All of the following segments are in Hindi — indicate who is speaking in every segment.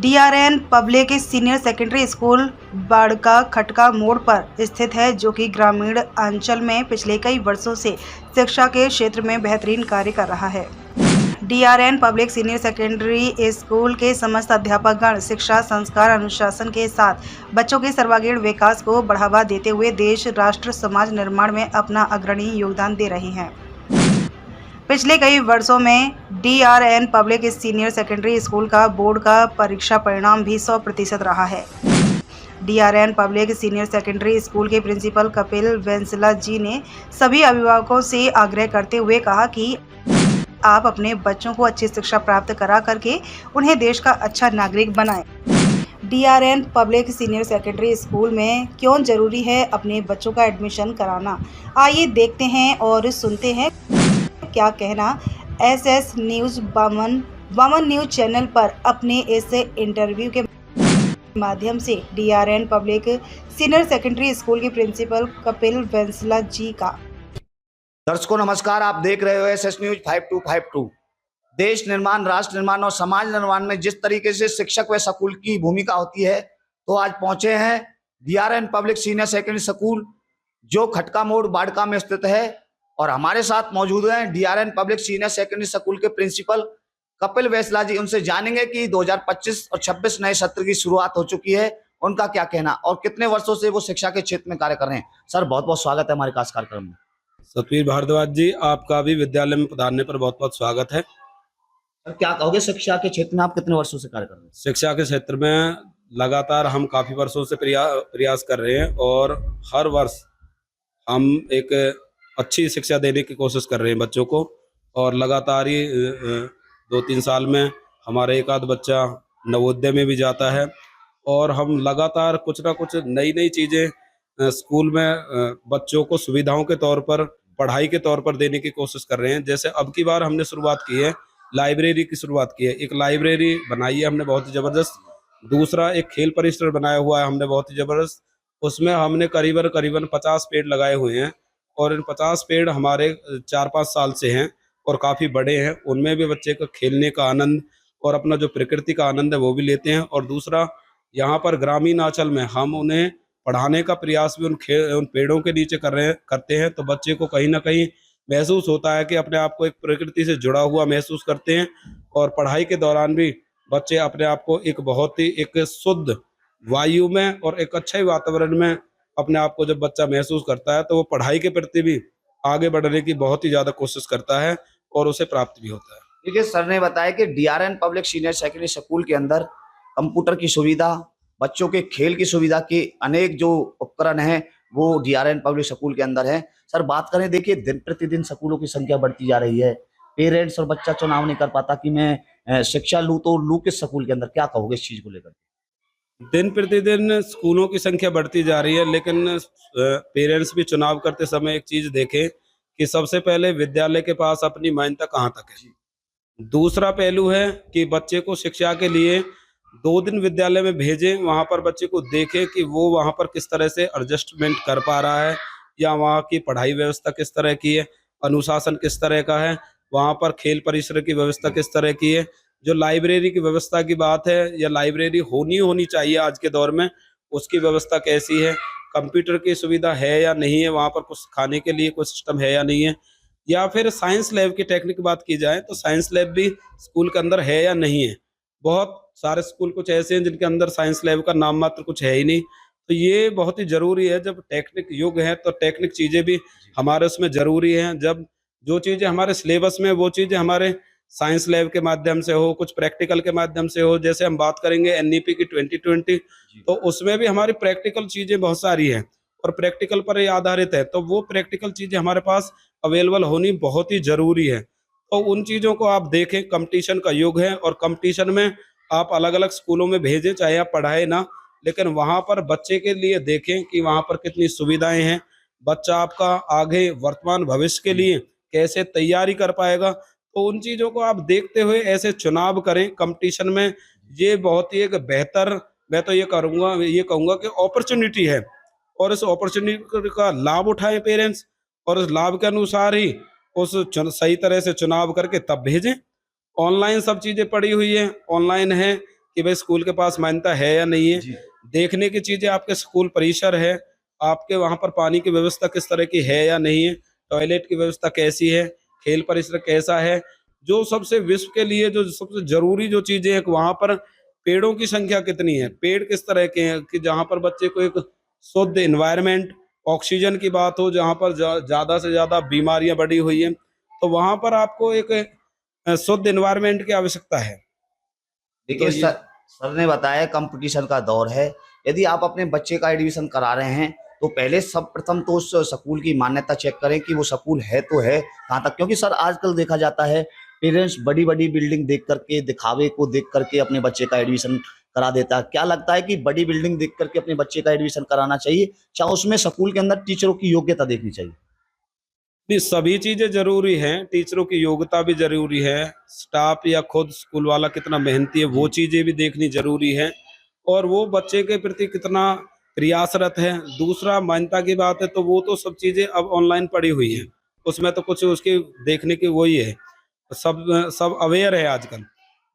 Speaker 1: डीआरएन पब्लिक सीनियर सेकेंडरी स्कूल बाड़का खटका मोड़ पर स्थित है, जो कि ग्रामीण अंचल में पिछले कई वर्षों से शिक्षा के क्षेत्र में बेहतरीन कार्य कर रहा है। डीआरएन पब्लिक सीनियर सेकेंडरी स्कूल के समस्त अध्यापकगण शिक्षा, संस्कार, अनुशासन के साथ बच्चों के सर्वांगीण विकास को बढ़ावा देते हुए देश, राष्ट्र, समाज निर्माण में अपना अग्रणी योगदान दे रहे हैं। पिछले कई वर्षों में डीआरएन पब्लिक सीनियर सेकेंडरी स्कूल का बोर्ड का परीक्षा परिणाम भी 100% रहा है। डीआरएन पब्लिक सीनियर सेकेंडरी स्कूल के प्रिंसिपल कपिल वेंसला जी ने सभी अभिभावकों से आग्रह करते हुए कहा कि आप अपने बच्चों को अच्छी शिक्षा प्राप्त करा करके उन्हें देश का अच्छा नागरिक बनाएं। डीआरएन पब्लिक सीनियर सेकेंडरी स्कूल में क्यों जरूरी है अपने बच्चों का एडमिशन कराना, आइए देखते हैं और सुनते हैं क्या कहना SS news Vaman news channel पर अपने इस इंटरव्यू के माध्यम से DRN public senior secondary school के प्रिंसिपल कपिल वेंसला जी का।
Speaker 2: दर्शकों नमस्कार, आप देख रहे हो एसएस न्यूज़ 5252। देश निर्माण, राष्ट्र निर्माण और समाज निर्माण में जिस तरीके से शिक्षक व स्कूल की भूमिका होती है, तो आज पहुंचे हैं डीआरएन पब्लिक सीनियर सेकेंडरी स्कूल जो खटका मोड़ बाड़का में स्थित है, और हमारे साथ मौजूद हैं डीआरएन पब्लिक सीनियर सेकेंडरी स्कूल के प्रिंसिपल कपिल वेंसला जी। उनसे जानेंगे कि 2025 और 26 नए सत्र की शुरुआत हो चुकी है, उनका क्या कहना और कितने वर्षों से वो शिक्षा के क्षेत्र में कार्य कर रहे हैं। सर, बहुत बहुत स्वागत है हमारे खास कार्यक्रम में।
Speaker 3: सतवीर भारद्वाज जी, आपका भी विद्यालय में पधारने पर बहुत बहुत स्वागत है।
Speaker 2: सर, क्या कहोगे, शिक्षा के क्षेत्र में आप कितने वर्षों से कार्य कर रहे हैं?
Speaker 3: शिक्षा के क्षेत्र में लगातार हम काफी वर्षों से प्रयास कर रहे हैं और हर वर्ष हम एक अच्छी शिक्षा देने की कोशिश कर रहे हैं बच्चों को, और लगातार ही 2-3 साल में हमारा एक आध बच्चा नवोदय में भी जाता है, और हम लगातार कुछ ना कुछ नई नई चीज़ें स्कूल में बच्चों को सुविधाओं के तौर पर, पढ़ाई के तौर पर देने की कोशिश कर रहे हैं। जैसे अब की बार हमने शुरुआत की है, लाइब्रेरी की शुरुआत की है। एक लाइब्रेरी बनाई है हमने बहुत ही ज़बरदस्त। दूसरा, एक खेल परिसर बनाया हुआ है हमने बहुत ही ज़बरदस्त। उसमें हमने करीबन 50 पेड़ लगाए हुए हैं, और इन 50 पेड़ हमारे 4-5 साल से हैं और काफ़ी बड़े हैं। उनमें भी बच्चे का खेलने का आनंद और अपना जो प्रकृति का आनंद है वो भी लेते हैं। और दूसरा, यहाँ पर ग्रामीण आंचल में हम उन्हें पढ़ाने का प्रयास भी उन पेड़ों के नीचे करते हैं, तो बच्चे को कहीं ना कहीं महसूस होता है कि अपने आप को एक प्रकृति से जुड़ा हुआ महसूस करते हैं। और पढ़ाई के दौरान भी बच्चे अपने आप को एक बहुत ही एक शुद्ध वायु में और एक अच्छे वातावरण में अपने आप को जब बच्चा महसूस करता है, तो वो पढ़ाई के प्रति भी आगे बढ़ने की बहुत ही ज़्यादा कोशिश करता है और उसे प्राप्त भी होता है।
Speaker 2: देखिए, सर ने बताया कि डीआरएन पब्लिक सीनियर सेकेंडरी स्कूल के अंदर कंप्यूटर की सुविधा, बच्चों के खेल की सुविधा के अनेक जो उपकरण हैं वो डीआरएन पब्लिक स्कूल के अंदर है। सर, बात करें, देखिए दिन प्रतिदिन स्कूलों की संख्या बढ़ती जा रही है। पेरेंट्स और बच्चा चुनाव नहीं कर पाता कि मैं शिक्षा लूँ तो लूँ किस स्कूल के अंदर, क्या कहोगे इस चीज को लेकर?
Speaker 3: दिन प्रतिदिन स्कूलों की संख्या बढ़ती जा रही है, लेकिन पेरेंट्स भी चुनाव करते समय एक चीज देखें कि सबसे पहले विद्यालय के पास अपनी मान्यता कहाँ तक है। दूसरा पहलू है कि बच्चे को शिक्षा के लिए 2 दिन विद्यालय में भेजें, वहाँ पर बच्चे को देखें कि वो वहाँ पर किस तरह से एडजस्टमेंट कर पा रहा है, या वहाँ की पढ़ाई व्यवस्था किस तरह की है, अनुशासन किस तरह का है, वहाँ पर खेल परिसर की व्यवस्था किस तरह की है। जो लाइब्रेरी की व्यवस्था की बात है, या लाइब्रेरी होनी चाहिए आज के दौर में, उसकी व्यवस्था कैसी है, कंप्यूटर की सुविधा है या नहीं है, वहाँ पर कुछ खाने के लिए कोई सिस्टम है या नहीं है, या फिर साइंस लैब की टेक्निक की बात की जाए तो साइंस लैब भी स्कूल के अंदर है या नहीं है। बहुत सारे स्कूल कुछ ऐसे हैं जिनके अंदर साइंस लैब का नाम मात्र कुछ है ही नहीं। तो ये बहुत ही जरूरी है, जब टेक्निक युग है तो टेक्निक चीजें भी हमारे उसमें जरूरी हैं। जब जो चीजें हमारे सिलेबस में, वो चीजें हमारे साइंस लैब के माध्यम से हो, कुछ प्रैक्टिकल के माध्यम से हो। जैसे हम बात करेंगे एनईपी की 2020, तो उसमें भी हमारी प्रैक्टिकल चीजें बहुत सारी हैं और प्रैक्टिकल पर ही आधारित है, तो वो प्रैक्टिकल चीजें हमारे पास अवेलेबल होनी बहुत ही जरूरी है। तो उन चीजों को आप देखें, कंपटीशन का युग है और कंपटीशन में आप अलग अलग स्कूलों में भेजें, चाहे आप पढ़ाए ना, लेकिन वहां पर बच्चे के लिए देखें कि वहां पर कितनी सुविधाएं हैं, बच्चा आपका आगे वर्तमान भविष्य के लिए कैसे तैयारी कर पाएगा। तो उन चीजों को आप देखते हुए ऐसे चुनाव करें कंपटीशन में। ये बहुत ही एक बेहतर, मैं तो ये कहूंगा कि अपॉर्चुनिटी है, और इस अपॉर्चुनिटी का लाभ उठाएं पेरेंट्स, और उस लाभ के अनुसार ही उस सही तरह से चुनाव करके तब भेजें। ऑनलाइन सब चीजें पड़ी हुई है, ऑनलाइन है, कि भाई स्कूल के पास मान्यता है या नहीं है।
Speaker 2: जी।
Speaker 3: देखने की चीजें आपके स्कूल परिसर है, आपके वहां पर पानी की व्यवस्था किस तरह की है या नहीं है, टॉयलेट की व्यवस्था कैसी है, खेल परिसर कैसा है, जो सबसे विश्व के लिए जो सबसे जरूरी जो चीजें हैं वहां पर पेड़ों की संख्या कितनी है, पेड़ किस तरह के हैं कि जहां पर बच्चे को एक शुद्ध इन्वायरमेंट, ऑक्सीजन की बात हो, जहां पर ज्यादा से ज्यादा बीमारियां बढ़ी हुई हैं, तो वहां पर आपको एक शुद्ध इन्वायरमेंट की आवश्यकता है।
Speaker 2: देखिए
Speaker 3: तो ये
Speaker 2: सर ने बताया कंपटीशन का दौर है। यदि आप अपने बच्चे का एडमिशन करा रहे हैं तो पहले सब प्रथम तो उस स्कूल की मान्यता चेक करें कि वो स्कूल है तो है कहाँ तक, क्योंकि सर आजकल देखा जाता है पेरेंट्स बड़ी बड़ी बिल्डिंग देख करके, दिखावे को देख करके अपने बच्चे का एडमिशन करा देता है। क्या लगता है कि बड़ी बिल्डिंग देख करके अपने बच्चे का एडमिशन कराना चाहिए, चाहे उसमें स्कूल के अंदर टीचरों की योग्यता देखनी चाहिए?
Speaker 3: नहीं, सभी चीजें जरूरी हैं, टीचरों की योग्यता भी जरूरी है, स्टाफ या खुद स्कूल वाला कितना मेहनती है वो चीजें भी देखनी जरूरी है, और वो बच्चे के प्रति कितना प्रयासरत है। दूसरा मान्यता की बात है तो वो तो सब चीजें अब ऑनलाइन पड़ी हुई हैं, उसमें तो कुछ उसकी देखने की वही है, सब सब अवेयर है आजकल।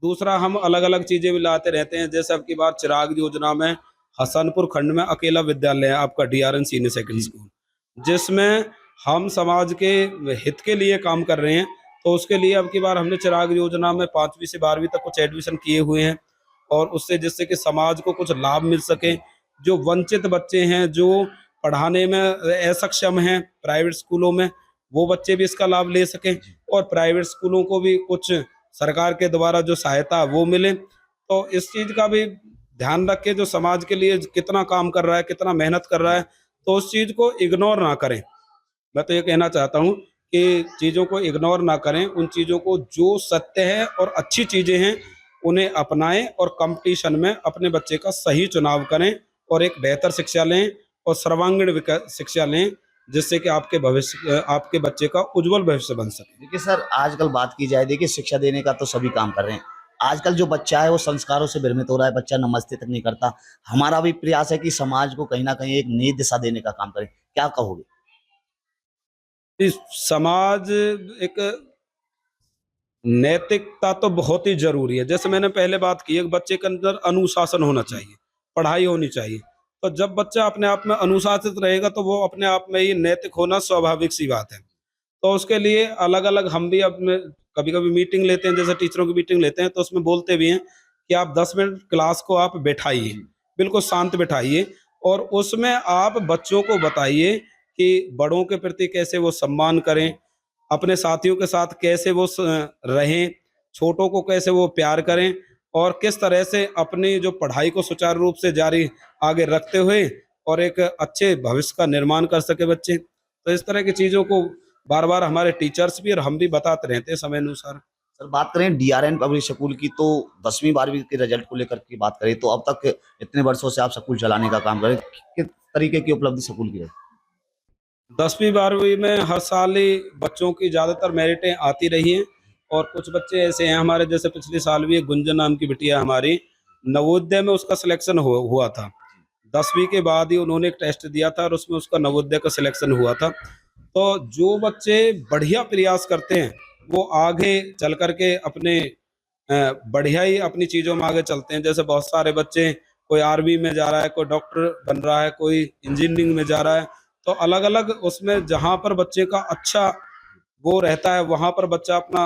Speaker 3: दूसरा हम अलग अलग चीजें भी लाते रहते हैं, जैसे अब की बार चिराग योजना में हसनपुर खंड में अकेला विद्यालय है आपका DRN सीनियर सेकेंडरी स्कूल, जिसमें हम समाज के हित के लिए काम कर रहे हैं। तो उसके लिए अब की बार हमने चिराग योजना में 5वीं से 12वीं तक कुछ एडमिशन किए हुए हैं, और उससे जिससे कि समाज को कुछ लाभ मिल सके। जो वंचित बच्चे हैं, जो पढ़ाने में असक्षम हैं प्राइवेट स्कूलों में, वो बच्चे भी इसका लाभ ले सकें, और प्राइवेट स्कूलों को भी कुछ सरकार के द्वारा जो सहायता वो मिले। तो इस चीज का भी ध्यान रख के जो समाज के लिए कितना काम कर रहा है, कितना मेहनत कर रहा है, तो उस चीज को इग्नोर ना करें। मैं तो ये कहना चाहता हूँ कि चीज़ों को इग्नोर ना करें, उन चीज़ों को जो सत्य है और अच्छी चीज़ें हैं उन्हें अपनाएं, और कंपटीशन में अपने बच्चे का सही चुनाव करें, और एक बेहतर शिक्षा लें और सर्वांगीण शिक्षा लें, जिससे कि आपके भविष्य, आपके बच्चे का उज्जवल भविष्य बन सके।
Speaker 2: देखिए सर, आजकल बात की जाए, देखिए शिक्षा देने का तो सभी काम कर रहे हैं। आजकल जो बच्चा है वो संस्कारों से भ्रमित हो रहा है, बच्चा नमस्ते तक नहीं करता। हमारा भी प्रयास है कि समाज को कहीं ना कहीं एक नई दिशा देने का काम करें। क्या कहोगे?
Speaker 3: इस समाज एक नैतिकता तो बहुत ही जरूरी है। जैसे मैंने पहले बात की, एक बच्चे के अंदर अनुशासन होना चाहिए, पढ़ाई होनी चाहिए। तो जब बच्चा अपने आप में अनुशासित रहेगा तो वो अपने आप में ही नैतिक होना स्वाभाविक सी बात है। तो उसके लिए अलग अलग हम भी अपने कभी कभी मीटिंग लेते हैं, जैसे टीचरों की मीटिंग लेते हैं, तो उसमें बोलते भी हैं कि आप 10 मिनट क्लास को आप बैठाइए, बिल्कुल शांत बैठाइए, और उसमें आप बच्चों को बताइए कि बड़ों के प्रति कैसे वो सम्मान करें, अपने साथियों के साथ कैसे वो रहें, छोटों को कैसे वो प्यार करें, और किस तरह से अपनी जो पढ़ाई को सुचारू रूप से जारी आगे रखते हुए और एक अच्छे भविष्य का निर्माण कर सके बच्चे। तो इस तरह की चीज़ों को बार बार हमारे टीचर्स भी और हम भी बताते रहते हैं समय अनुसार।
Speaker 2: सर बात करें DRN पब्लिक स्कूल की, तो 10वीं 12वीं के रिजल्ट को लेकर के बात करें तो अब तक इतने वर्षों से आप स्कूल चलाने का काम करें, किस तरीके की उपलब्धि स्कूल की रही?
Speaker 3: 10वीं 12वीं में हर साल ही बच्चों की ज़्यादातर मेरिटें आती रही हैं, और कुछ बच्चे ऐसे हैं हमारे, जैसे पिछले साल भी एक गुंजन नाम की बिटिया हमारी नवोदय में उसका सिलेक्शन हुआ था। 10वीं के बाद ही उन्होंने एक टेस्ट दिया था और उसमें उसका नवोदय का सिलेक्शन हुआ था। तो जो बच्चे बढ़िया प्रयास करते हैं वो आगे चल करके अपने बढ़िया ही अपनी चीज़ों में आगे चलते हैं। जैसे बहुत सारे बच्चे, कोई आर्मी में जा रहा है, कोई डॉक्टर बन रहा है, कोई इंजीनियरिंग में जा रहा है। तो अलग अलग उसमें जहाँ पर बच्चे का अच्छा वो रहता है वहाँ पर बच्चा अपना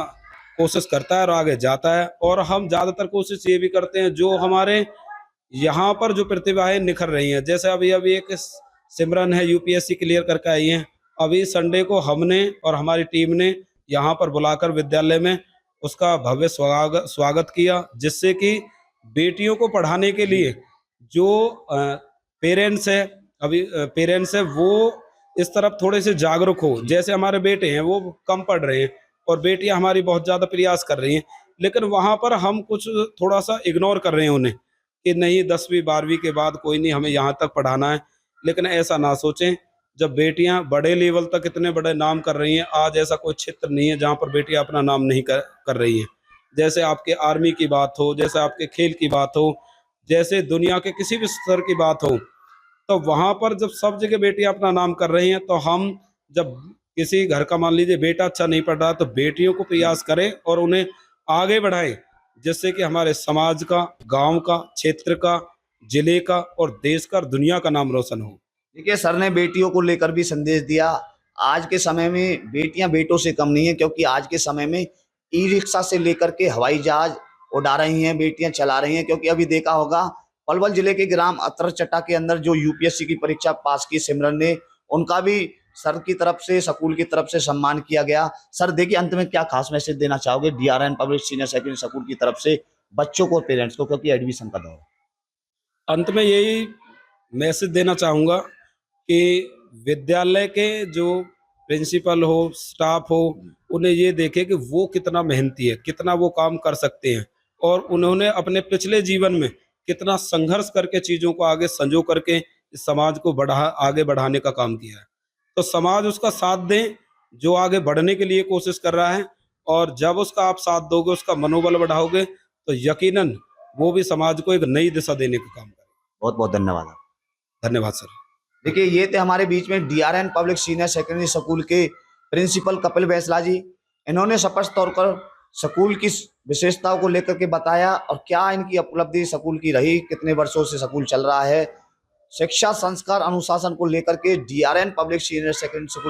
Speaker 3: कोशिश करता है और आगे जाता है। और हम ज़्यादातर कोशिश ये भी करते हैं, जो हमारे यहाँ पर जो प्रतिभाएं निखर रही हैं, जैसे अभी अभी एक सिमरन है UPSC क्लियर करके आई है, अभी संडे को हमने और हमारी टीम ने यहाँ पर बुलाकर विद्यालय में उसका भव्य स्वागत किया, जिससे कि बेटियों को पढ़ाने के लिए जो पेरेंट्स है, अभी पेरेंट्स है, वो इस तरफ थोड़े से जागरूक हो। जैसे हमारे बेटे हैं वो कम पढ़ रहे हैं और बेटियां हमारी बहुत ज़्यादा प्रयास कर रही हैं, लेकिन वहाँ पर हम कुछ थोड़ा सा इग्नोर कर रहे हैं उन्हें कि नहीं 10वीं 12वीं के बाद कोई नहीं, हमें यहाँ तक पढ़ाना है। लेकिन ऐसा ना सोचें, जब बेटियां बड़े लेवल तक इतने बड़े नाम कर रही हैं, आज ऐसा कोई क्षेत्र नहीं है जहाँ पर बेटियां अपना नाम नहीं कर रही हैं। जैसे आपके आर्मी की बात हो, जैसे आपके खेल की बात हो, जैसे दुनिया के किसी भी स्तर की बात हो, तो वहाँ पर जब सब जगह बेटियां अपना नाम कर रही हैं, तो हम जब किसी घर का मान लीजिए बेटा अच्छा नहीं पढ़ रहा, तो बेटियों को प्रयास करें और उन्हें आगे बढ़ाएं, जिससे कि हमारे समाज का, गांव का, क्षेत्र का, जिले का और देश का और दुनिया का नाम रोशन हो।
Speaker 2: देखिए, सर ने बेटियों को लेकर भी संदेश दिया। आज के समय में बेटियां बेटों से कम नहीं है, क्योंकि आज के समय में ई रिक्शा से लेकर के हवाई जहाज उड़ा रही हैं, बेटियां चला रही हैं। क्योंकि अभी देखा होगा, पलवल जिले के ग्राम अतरचट्टा के अंदर जो यूपीएससी की परीक्षा पास की सिमरन ने, उनका भी सर की तरफ से, स्कूल की तरफ से सम्मान किया गया। सर देखिए, अंत में क्या खास मैसेज देना चाहोगे डीआरएन पब्लिक सीनियर सेकेंडरी स्कूल की तरफ से बच्चों को और पेरेंट्स को, क्योंकि एडमिशन का दौर है?
Speaker 3: अंत में यही मैसेज देना चाहूँगा कि विद्यालय के जो प्रिंसिपल हो, स्टाफ हो, उन्हें ये देखे कि वो कितना मेहनती है, कितना वो काम कर सकते हैं और उन्होंने अपने पिछले जीवन में कितना संघर्ष करके चीज़ों को आगे संजो करके इस समाज को आगे बढ़ाने का काम किया है। तो समाज उसका साथ दें, जो आगे बढ़ने के लिए कोशिश कर रहा है, और जब उसका आप साथ दोगे, उसका मनोबल बढ़ाओगे, तो यकीनन वो भी समाज को एक नई दिशा देने का काम करेगा।
Speaker 2: बहुत बहुत धन्यवाद।
Speaker 3: धन्यवाद सर।
Speaker 2: देखिए, ये थे हमारे बीच में डीआरएन पब्लिक सीनियर सेकेंडरी स्कूल के प्रिंसिपल कपिल बैसला जी। इन्होंने स्पष्ट तौर पर स्कूल की विशेषताओं को लेकर के बताया और क्या इनकी उपलब्धि स्कूल की रही, कितने वर्षों से स्कूल चल रहा है, शिक्षा, संस्कार, अनुशासन को लेकर के डीआरएन पब्लिक सीनियर सेकेंडरी स्कूल